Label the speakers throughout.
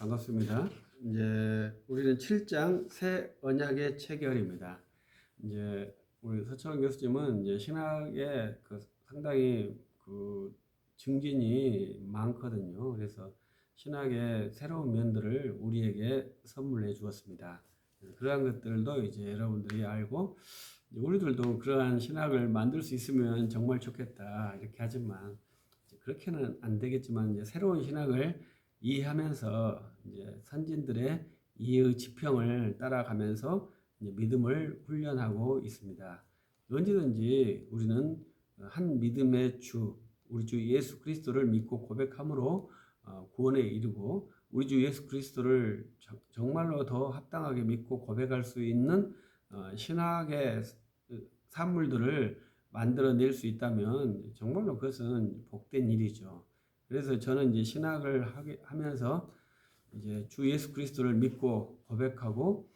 Speaker 1: 반갑습니다. 이제 우리는 7장 새 언약의 체결입니다. 이제 우리 서철원 교수님은 이제 신학에 상당히 증진이 많거든요. 그래서 신학의 새로운 면들을 우리에게 선물해 주었습니다. 그러한 것들도 이제 여러분들이 알고 우리들도 그러한 신학을 만들 수 있으면 정말 좋겠다 이렇게 하지만 그렇게는 안 되겠지만 이제 새로운 신학을 이해하면서 이제 선진들의 이해의 지평을 따라가면서 이제 믿음을 훈련하고 있습니다. 언제든지 우리는 한 믿음의 주, 우리 주 예수 그리스도를 믿고 고백함으로 구원에 이르고 우리 주 예수 그리스도를 정말로 더 합당하게 믿고 고백할 수 있는 신학의 산물들을 만들어낼 수 있다면 정말로 그것은 복된 일이죠. 그래서 저는 이제 신학을 하면서 이제 주 예수 그리스도를 믿고 고백하고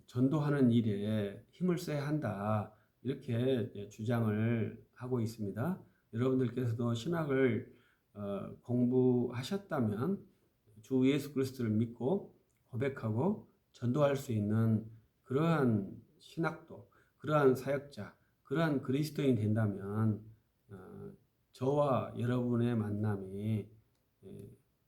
Speaker 1: 전도하는 일에 힘을 써야 한다 이렇게 주장을 하고 있습니다. 여러분들께서도 신학을 공부하셨다면 주 예수 그리스도를 믿고 고백하고 전도할 수 있는 그러한 신학도, 그러한 사역자, 그러한 그리스도인이 된다면 저와 여러분의 만남이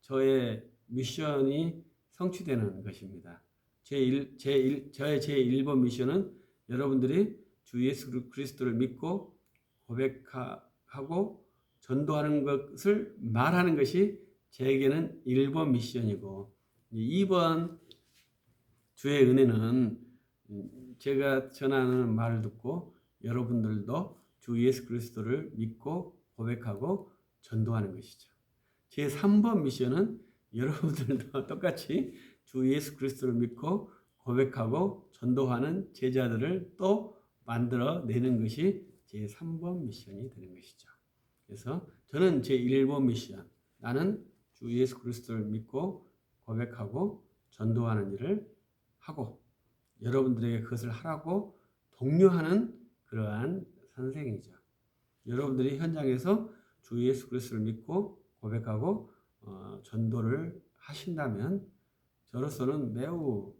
Speaker 1: 저의 미션이 성취되는 것입니다. 저의 제1번 미션은 여러분들이 주 예수 그리스도를 믿고 고백하고 전도하는 것을 말하는 것이 저에게는 1번 미션이고 2번 주의 은혜는 제가 전하는 말을 듣고 여러분들도 주 예수 그리스도를 믿고 고백하고 전도하는 것이죠. 제 3번 미션은 여러분들도 똑같이 주 예수 그리스도를 믿고 고백하고 전도하는 제자들을 또 만들어내는 것이 제 3번 미션이 되는 것이죠. 그래서 저는 제 1번 미션, 나는 주 예수 그리스도를 믿고 고백하고 전도하는 일을 하고 여러분들에게 그것을 하라고 독려하는 그러한 선생이죠. 여러분들이 현장에서 주 예수 그리스도를 믿고 고백하고 전도를 하신다면 저로서는 매우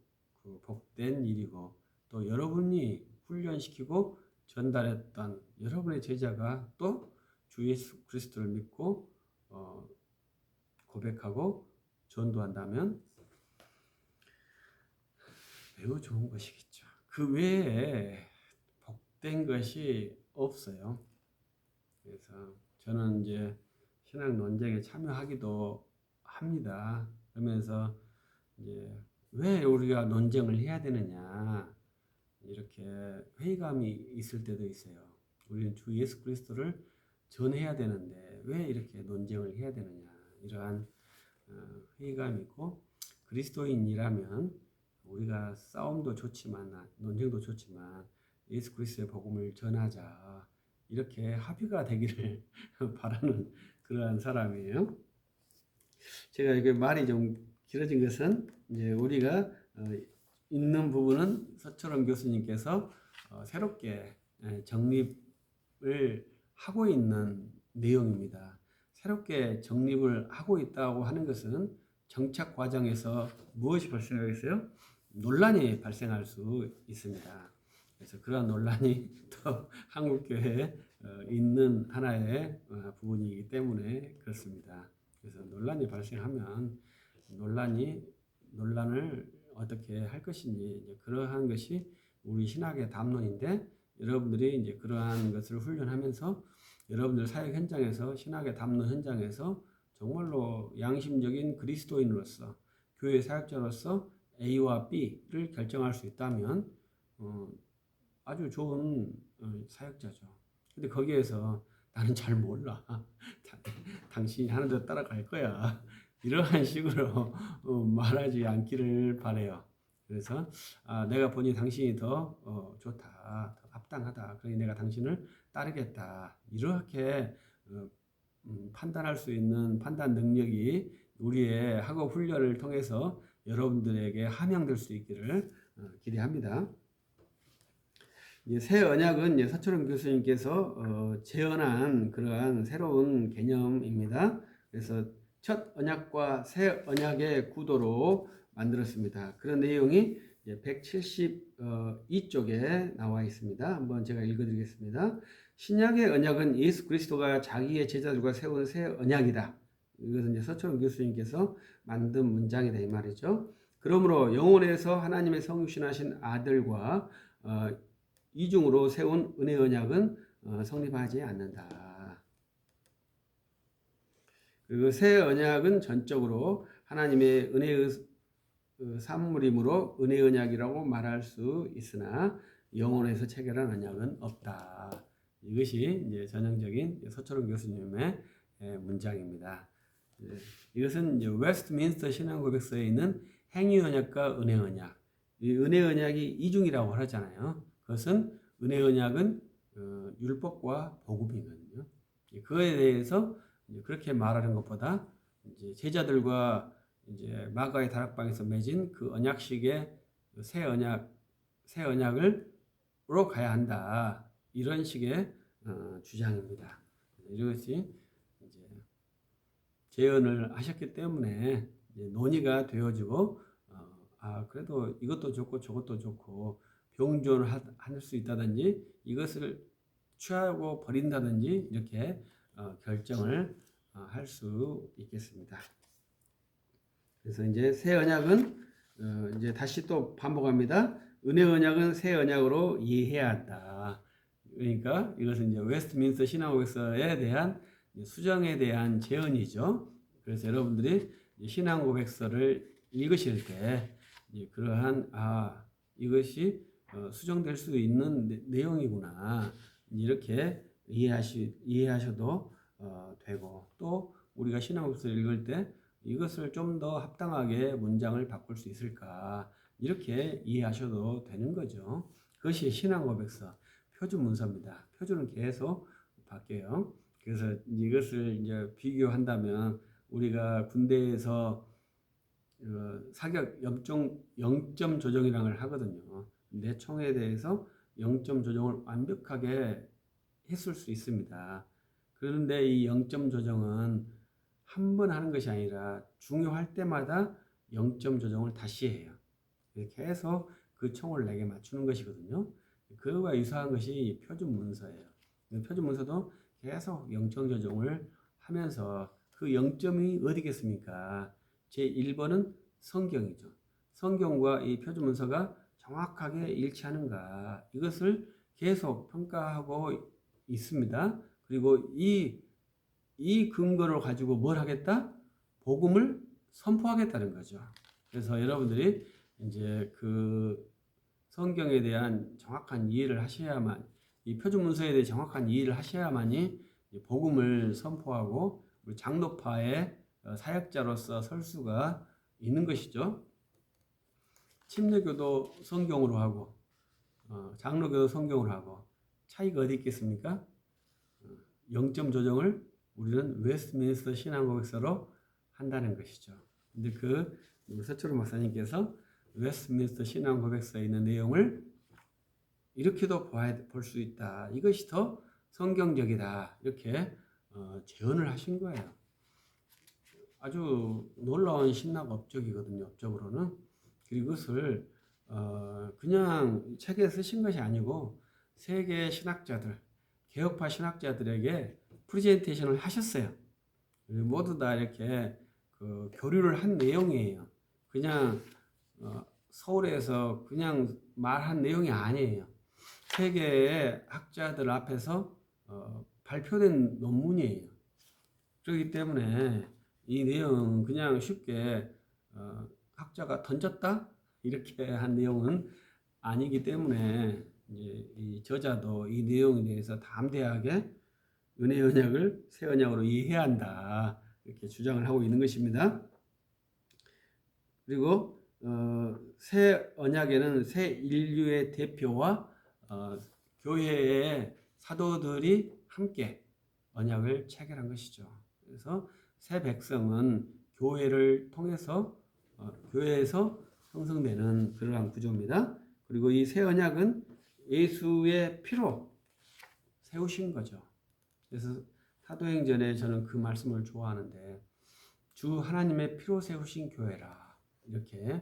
Speaker 1: 복된 일이고 또 여러분이 훈련시키고 전달했던 여러분의 제자가 또 주 예수 그리스도를 믿고 고백하고 전도한다면 매우 좋은 것이겠죠. 그 외에 복된 것이 없어요. 그래서 저는 이제 신학 논쟁에 참여하기도 합니다. 그러면서 이제 왜 우리가 논쟁을 해야 되느냐 이렇게 회의감이 있을 때도 있어요. 우리는 주 예수 그리스도를 전해야 되는데 왜 이렇게 논쟁을 해야 되느냐 이러한 회의감이 있고 그리스도인이라면 우리가 싸움도 좋지만 논쟁도 좋지만 예수 그리스도의 복음을 전하자 이렇게 합의가 되기를 바라는 그러한 사람이에요. 제가 이게 말이 좀 길어진 것은 이제 우리가 있는 부분은 서철원 교수님께서 새롭게 정립을 하고 있는 내용입니다. 새롭게 정립을 하고 있다고 하는 것은 정착 과정에서 무엇이 발생하겠어요? 논란이 발생할 수 있습니다. 그래서 그러한 논란이 또 한국교회에 있는 하나의 부분이기 때문에 그렇습니다. 그래서 논란이 발생하면 논란을 어떻게 할 것인지 이제 그러한 것이 우리 신학의 담론인데 여러분들이 이제 그러한 것을 훈련하면서 여러분들 사역 현장에서 신학의 담론 현장에서 정말로 양심적인 그리스도인으로서 교회 사역자로서 A와 B를 결정할 수 있다면 아주 좋은 사역자죠. 근데 거기에서 나는 잘 몰라. 당신이 하는 대로 따라갈 거야. 이러한 식으로 말하지 않기를 바라요. 그래서 내가 보니 당신이 더 좋다, 더 합당하다. 그러니 내가 당신을 따르겠다. 이렇게 판단할 수 있는 판단 능력이 우리의 학업 훈련을 통해서 여러분들에게 함양될 수 있기를 기대합니다. 새 언약은 서철원 교수님께서 재현한 그러한 새로운 개념입니다. 그래서 첫 언약과 새 언약의 구도로 만들었습니다. 그런 내용이 172쪽에 나와 있습니다. 한번 제가 읽어드리겠습니다. 신약의 언약은 예수 그리스도가 자기의 제자들과 세운 새 언약이다. 이것은 이제 서철원 교수님께서 만든 문장이다 이 말이죠. 그러므로 영혼에서 하나님의 성육신하신 아들과 이중으로 세운 은혜 언약은 성립하지 않는다. 그리고 새 언약은 전적으로 하나님의 은혜의 산물이므로 은혜 언약이라고 말할 수 있으나 영혼에서 체결한 언약은 없다. 이것이 이제 전형적인 서철원 교수님의 문장입니다. 이것은 이제 웨스트민스터 신앙고백서에 있는 행위 언약과 은혜 언약. 이 은혜 언약이 이중이라고 하잖아요. 그것은 은혜 언약은 율법과 복음이거든요. 그거에 대해서 그렇게 말하는 것보다 이제 제자들과 이제 마가의 다락방에서 맺은 그 언약식의 새 언약으로 가야 한다. 이런 식의 주장입니다. 이것이 이제 재언을 하셨기 때문에 이제 논의가 되어지고 그래도 이것도 좋고 저것도 좋고 병존을 할 수 있다든지 이것을 취하고 버린다든지 이렇게 결정을 할 수 있겠습니다. 그래서 이제 새 언약은 이제 다시 또 반복합니다. 은혜 언약은 새 언약으로 이해해야 한다. 그러니까 이것은 이제 웨스트민스터 신앙고백서에 대한 수정에 대한 제언이죠. 그래서 여러분들이 신앙고백서를 읽으실 때 그러한 이것이 수정될 수 있는 내용이구나 이렇게 이해하셔도 되고 또 우리가 신앙고백서를 읽을 때 이것을 좀 더 합당하게 문장을 바꿀 수 있을까 이렇게 이해하셔도 되는 거죠. 그것이 신앙고백서 표준 문서입니다. 표준은 계속 바뀌어요. 그래서 이것을 이제 비교한다면 우리가 군대에서 사격 0점 조정이라는 걸 하거든요. 내 총에 대해서 0점 조정을 완벽하게 했을 수 있습니다. 그런데 이 0점 조정은 한 번 하는 것이 아니라 중요할 때마다 0점 조정을 다시 해요. 계속 그 총을 내게 맞추는 것이거든요. 그거와 유사한 것이 표준 문서예요. 표준 문서도 계속 0점 조정을 하면서 그 0점이 어디겠습니까? 제1번은 성경이죠. 성경과 이 표준 문서가 정확하게 일치하는가 이것을 계속 평가하고 있습니다. 그리고 이 근거를 가지고 뭘 하겠다? 복음을 선포하겠다는 거죠. 그래서 여러분들이 이제 그 성경에 대한 정확한 이해를 하셔야만 이 표준 문서에 대해 정확한 이해를 하셔야만이 복음을 선포하고 우리 장로파의 사역자로서 설 수가 있는 것이죠. 침례교도 성경으로 하고 장로교도 성경으로 하고 차이가 어디 있겠습니까? 0점 조정을 우리는 웨스트민스터 신앙고백서로 한다는 것이죠. 근데 서철원 목사님께서 웨스트민스터 신앙고백서에 있는 내용을 이렇게도 볼 수 있다. 이것이 더 성경적이다. 이렇게 제언을 하신 거예요. 아주 놀라운 신학 업적이거든요. 업적으로는. 그리고 이것을 그냥 책에 쓰신 것이 아니고 세계 신학자들, 개혁파 신학자들에게 프레젠테이션을 하셨어요. 모두 다 이렇게 교류를 한 내용이에요. 그냥 서울에서 그냥 말한 내용이 아니에요. 세계의 학자들 앞에서 발표된 논문이에요. 그렇기 때문에 이 내용은 그냥 쉽게 학자가 던졌다 이렇게 한 내용은 아니기 때문에 이제 이 저자도 이 내용에 대해서 담대하게 은혜 언약을 새 언약으로 이해해야 한다 이렇게 주장을 하고 있는 것입니다. 그리고 새 언약에는 새 인류의 대표와 교회의 사도들이 함께 언약을 체결한 것이죠. 그래서 새 백성은 교회를 통해서 교회에서 형성되는 그러한 구조입니다. 그리고 이 새 언약은 예수의 피로 세우신 거죠. 그래서 사도행전에 저는 그 말씀을 좋아하는데 주 하나님의 피로 세우신 교회라 이렇게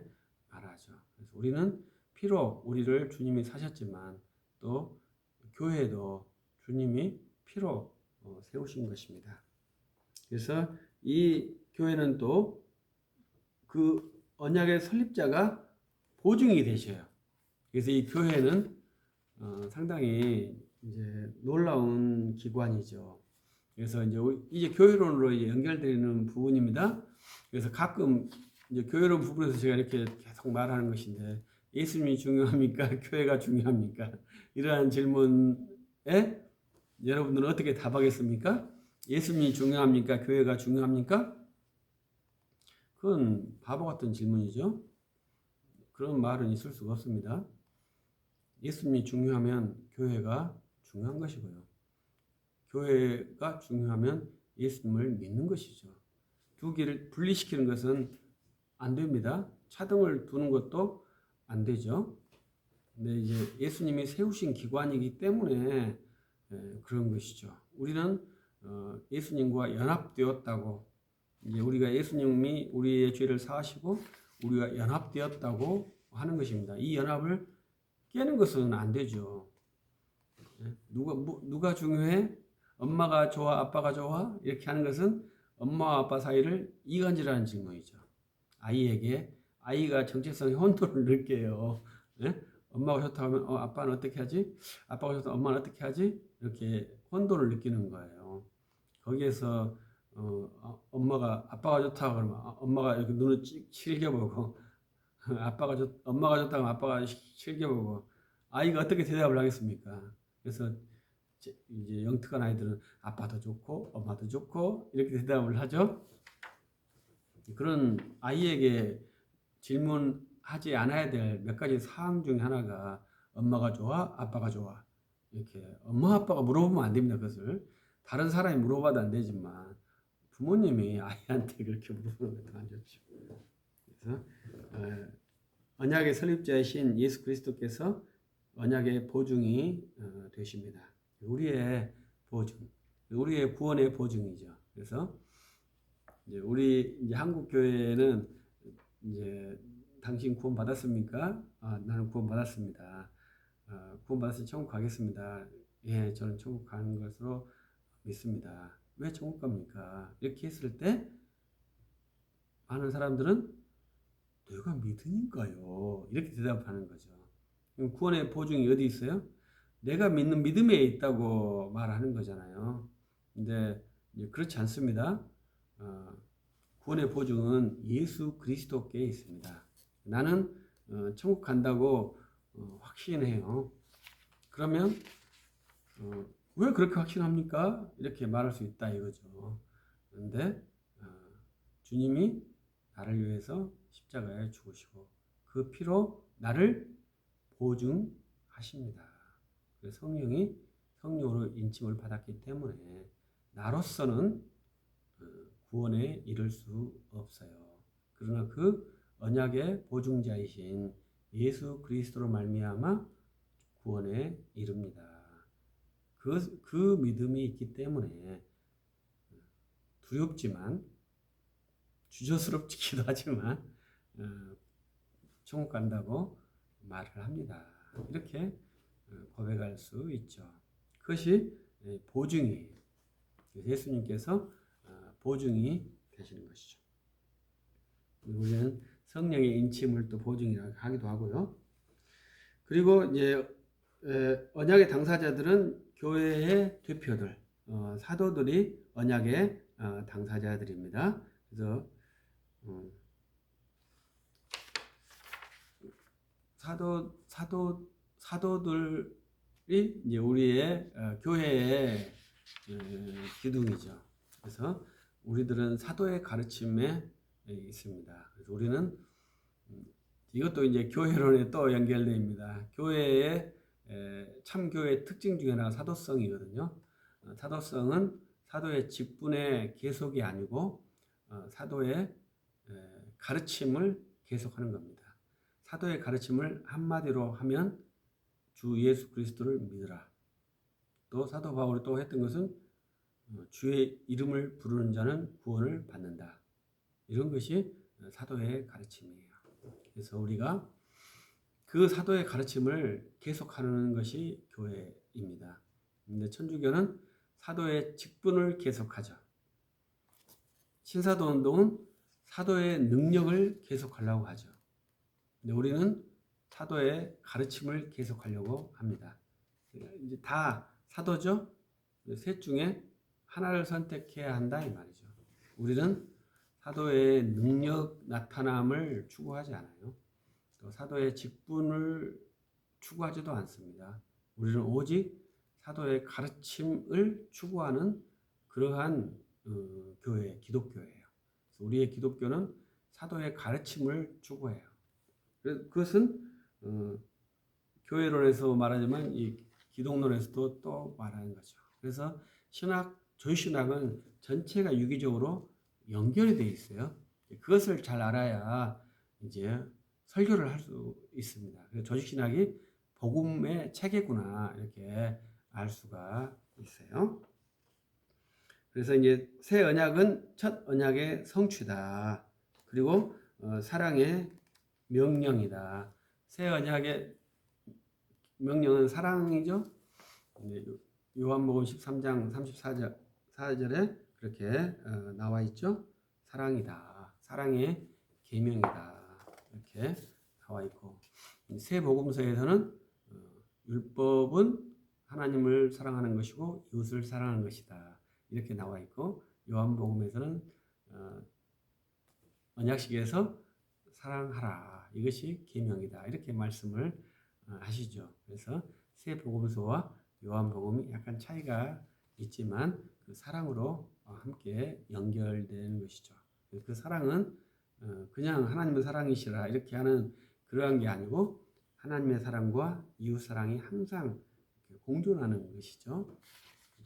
Speaker 1: 말하죠. 그래서 우리는 피로 우리를 주님이 사셨지만 또 교회도 주님이 피로 세우신 것입니다. 그래서 이 교회는 또 그 언약의 설립자가 보증이 되셔요. 그래서 이 교회는 상당히 이제 놀라운 기관이죠. 그래서 이제 교회론으로 이제 연결되는 부분입니다. 그래서 가끔 이제 교회론 부분에서 제가 이렇게 계속 말하는 것인데 예수님이 중요합니까? 교회가 중요합니까? 이러한 질문에 여러분들은 어떻게 답하겠습니까? 예수님이 중요합니까? 교회가 중요합니까? 그건 바보 같은 질문이죠. 그런 말은 있을 수가 없습니다. 예수님이 중요하면 교회가 중요한 것이고요. 교회가 중요하면 예수님을 믿는 것이죠. 두 개를 분리시키는 것은 안 됩니다. 차등을 두는 것도 안 되죠. 근데 이제 예수님이 세우신 기관이기 때문에 그런 것이죠. 우리는 예수님과 연합되었다고, 이제 우리가 예수님이 우리의 죄를 사하시고 우리가 연합되었다고 하는 것입니다. 이 연합을 깨는 것은 안 되죠. 누가 중요해? 엄마가 좋아, 아빠가 좋아? 이렇게 하는 것은 엄마와 아빠 사이를 이간질하는 질문이죠. 아이가 정체성의 혼돈을 느껴요. 엄마가 좋다고 하면 아빠는 어떻게 하지? 아빠가 좋다고 엄마는 어떻게 하지? 이렇게 혼돈을 느끼는 거예요. 거기에서 아빠가 좋다고 그러면 엄마가 이렇게 눈을 찔겨보고 엄마가 좋다고 하면 아빠가 찔겨보고 아이가 어떻게 대답을 하겠습니까? 그래서 이제 영특한 아이들은 아빠도 좋고 엄마도 좋고 이렇게 대답을 하죠. 그런 아이에게 질문하지 않아야 될 몇 가지 사항 중에 하나가 엄마가 좋아, 아빠가 좋아. 이렇게 엄마 아빠가 물어보면 안 됩니다. 그것을 다른 사람이 물어봐도 안 되지만 부모님이 아이한테 그렇게 물어보는 것도 안 좋죠. 그래서 언약의 설립자이신 예수 그리스도께서 언약의 보증이 되십니다. 우리의 보증, 우리의 구원의 보증이죠. 그래서 이제 한국 교회는 이제 당신 구원 받았습니까? 나는 구원 받았습니다. 구원 받았으니 천국 가겠습니다. 예, 저는 천국 가는 것으로 믿습니다. 왜 천국 갑니까? 이렇게 했을 때 많은 사람들은 내가 믿으니까요. 이렇게 대답하는 거죠. 구원의 보증이 어디 있어요? 내가 믿는 믿음에 있다고 말하는 거잖아요. 근데 그렇지 않습니다. 구원의 보증은 예수 그리스도께 있습니다. 나는 천국 간다고 확신해요. 그러면 왜 그렇게 확신합니까? 이렇게 말할 수 있다 이거죠. 그런데 주님이 나를 위해서 십자가에 죽으시고 그 피로 나를 보증하십니다. 그래서 성령으로 인침을 받았기 때문에 나로서는 구원에 이를 수 없어요. 그러나 그 언약의 보증자이신 예수 그리스도로 말미암아 구원에 이릅니다. 그 믿음이 있기 때문에 두렵지만 주저스럽기도 하지만 천국 간다고 말을 합니다. 이렇게 고백할 수 있죠. 그것이 보증이에요. 예수님께서 보증이 되시는 것이죠. 우리는 성령의 인침을 또 보증이라고 하기도 하고요. 그리고 이제 언약의 당사자들은 교회의 대표들, 사도들이 언약의 당사자들입니다. 그래서 사도들이 이제 우리의 교회의 기둥이죠. 그래서 우리들은 사도의 가르침에 있습니다. 그래서 우리는 이것도 이제 교회론에 또 연결됩니다. 교회의 참교회의 특징 중에 하나가 사도성이거든요. 사도성은 사도의 직분의 계속이 아니고 사도의 가르침을 계속하는 겁니다. 사도의 가르침을 한마디로 하면 주 예수 그리스도를 믿으라. 또 사도 바울이 또 했던 것은 주의 이름을 부르는 자는 구원을 받는다. 이런 것이 사도의 가르침이에요. 그래서 우리가 그 사도의 가르침을 계속하는 것이 교회입니다. 근데 천주교는 사도의 직분을 계속하죠. 신사도 운동은 사도의 능력을 계속하려고 하죠. 근데 우리는 사도의 가르침을 계속하려고 합니다. 이제 다 사도죠. 셋 중에 하나를 선택해야 한다 이 말이죠. 우리는 사도의 능력 나타남을 추구하지 않아요. 또 사도의 직분을 추구하지도 않습니다. 우리는 오직 사도의 가르침을 추구하는 그러한 교회, 기독교예요. 우리의 기독교는 사도의 가르침을 추구해요. 그것은 교회론에서 말하지만 이 기독론에서도 또 말하는 거죠. 그래서 저희 신학은 전체가 유기적으로 연결이 되어 있어요. 그것을 잘 알아야 이제 설교를 할 수 있습니다. 그래서 조직신학이 복음의 체계구나 이렇게 알 수가 있어요. 그래서 이제 새 언약은 첫 언약의 성취다. 그리고 사랑의 명령이다. 새 언약의 명령은 사랑이죠. 요한복음 13장 34절에 그렇게 나와 있죠. 사랑이다. 사랑의 계명이다. 이렇게 나와 있고 새 복음서에서는 율법은 하나님을 사랑하는 것이고 이웃을 사랑하는 것이다. 이렇게 나와 있고 요한복음에서는 언약식에서 사랑하라. 이것이 계명이다. 이렇게 말씀을 하시죠. 그래서 새 복음서와 요한복음이 약간 차이가 있지만 그 사랑으로 함께 연결되는 것이죠. 그 사랑은 그냥 하나님의 사랑이시라 이렇게 하는 그러한 게 아니고 하나님의 사랑과 이웃 사랑이 항상 공존하는 것이죠.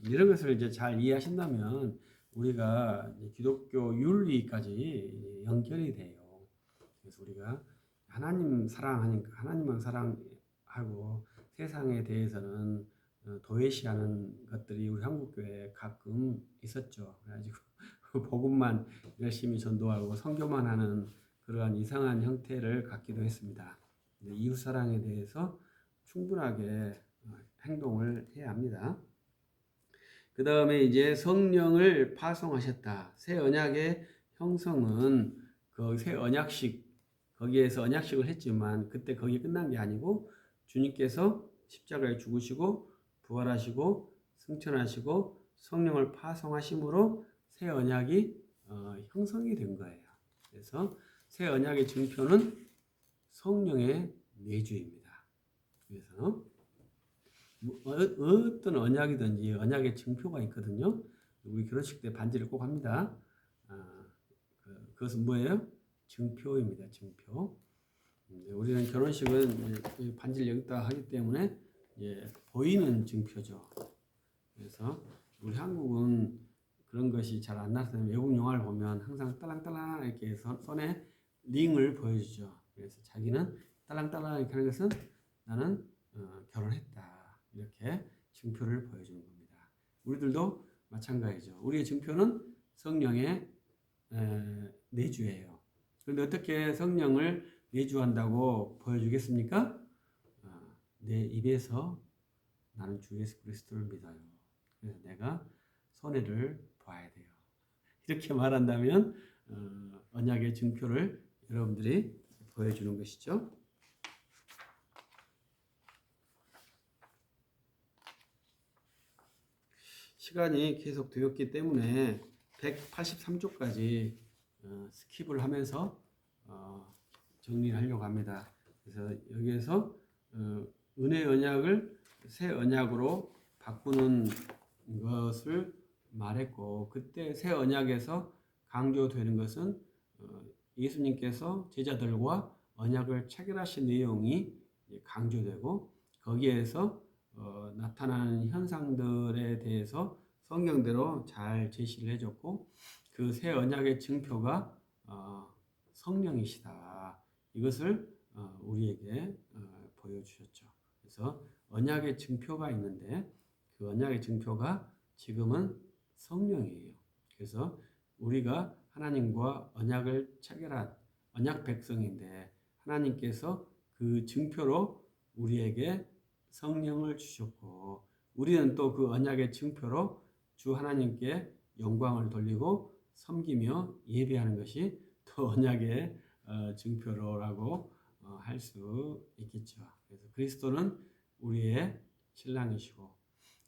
Speaker 1: 이런 것을 이제 잘 이해하신다면 우리가 기독교 윤리까지 연결이 돼요. 그래서 우리가 하나님 사랑하니까 하나님만 사랑하고 세상에 대해서는 도외시하는 것들이 우리 한국교회에 가끔 있었죠. 그래가지고 복음만 열심히 전도하고 선교만 하는 그러한 이상한 형태를 갖기도 했습니다. 이웃 사랑에 대해서 충분하게 행동을 해야 합니다. 그 다음에 이제 성령을 파송하셨다. 새 언약의 형성은 그 새 언약식 거기에서 언약식을 했지만 그때 거기 끝난 게 아니고 주님께서 십자가에 죽으시고 부활하시고 승천하시고 성령을 파송하심으로 새 언약이 형성이 된 거예요. 그래서 새 언약의 증표는 성령의 내주입니다. 그래서 어떤 언약이든지 언약의 증표가 있거든요. 우리 결혼식 때 반지를 꼭 합니다. 그것은 뭐예요? 증표입니다. 증표. 우리는 결혼식은 반지를 여기다 하기 때문에 보이는 증표죠. 그래서 우리 한국은 그런 것이 잘 안 나타나는 외국 영화를 보면 항상 딸랑딸랑 이렇게 손에 링을 보여주죠. 그래서 자기는 딸랑딸랑 이렇게 하는 것은 나는 결혼했다. 이렇게 증표를 보여주는 겁니다. 우리들도 마찬가지죠. 우리의 증표는 성령의 내주예요. 그런데 어떻게 성령을 내주한다고 보여주겠습니까? 내 입에서 나는 주 예수 그리스도를 믿어요. 그래서 내가 손해를 봐야 돼요. 이렇게 말한다면 언약의 증표를 여러분들이 보여주는 것이죠. 시간이 계속 되었기 때문에 183쪽까지 스킵을 하면서 정리를 하려고 합니다. 그래서 여기에서 은혜 언약을 새 언약으로 바꾸는 것을 말했고 그때 새 언약에서 강조되는 것은 예수님께서 제자들과 언약을 체결하신 내용이 강조되고 거기에서 나타나는 현상들에 대해서 성경대로 잘 제시를 해줬고 그 새 언약의 증표가 성령이시다. 이것을 우리에게 보여주셨죠. 그래서 언약의 증표가 있는데 그 언약의 증표가 지금은 성령이에요. 그래서 우리가 하나님과 언약을 체결한 언약 백성인데 하나님께서 그 증표로 우리에게 성령을 주셨고 우리는 또 그 언약의 증표로 주 하나님께 영광을 돌리고 섬기며 예배하는 것이 또 언약의 증표로라고 할 수 있겠죠. 그래서 그리스도는 우리의 신랑이시고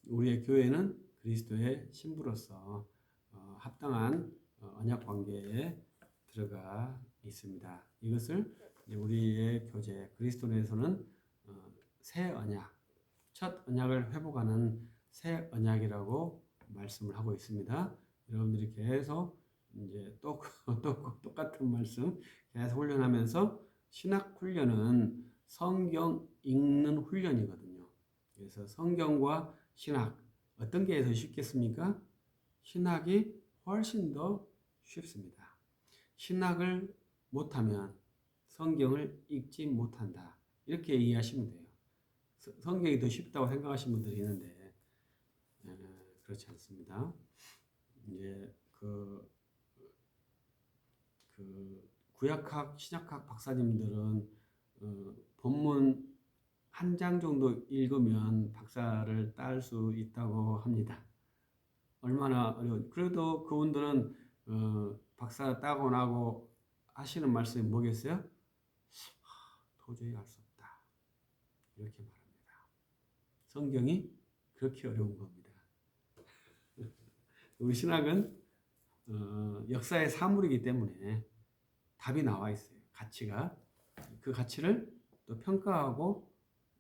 Speaker 1: 우리의 교회는 그리스도의 신부로서 합당한 언약 관계에 들어가 있습니다. 이것을 우리의 교제 그리스도 내에서는 새 언약, 첫 언약을 회복하는 새 언약이라고 말씀을 하고 있습니다. 여러분들이 계속 이제 또 똑같은 말씀 계속 훈련하면서 신학 훈련은 성경 읽는 훈련이거든요. 그래서 성경과 신학 어떤 게 더 쉽겠습니까? 신학이 훨씬 더 쉽습니다. 신학을 못하면 성경을 읽지 못한다. 이렇게 이해하시면 돼요. 성경이 더 쉽다고 생각하시는 분들이 있는데 그렇지 않습니다. 이제 구약학, 신약학 박사님들은 본문 한 장 정도 읽으면 박사를 딸 수 있다고 합니다. 얼마나 어려운. 그래도 그분들은 박사 따고 나고 하시는 말씀이 뭐겠어요? 도저히 알 수 없다. 이렇게 말합니다. 성경이 그렇게 어려운 겁니다. 우리 신학은 역사의 사물이기 때문에 답이 나와 있어요. 가치가. 그 가치를 또 평가하고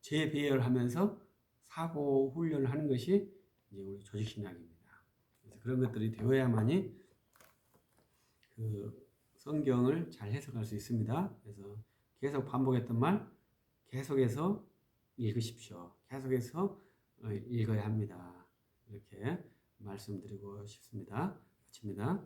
Speaker 1: 재배열하면서 사고 훈련을 하는 것이 이제 우리 조직신학입니다. 그래서 그런 것들이 되어야만이 그 성경을 잘 해석할 수 있습니다. 그래서 계속 반복했던 말, 계속해서 읽으십시오. 계속해서 읽어야 합니다. 이렇게 말씀드리고 싶습니다. 마칩니다.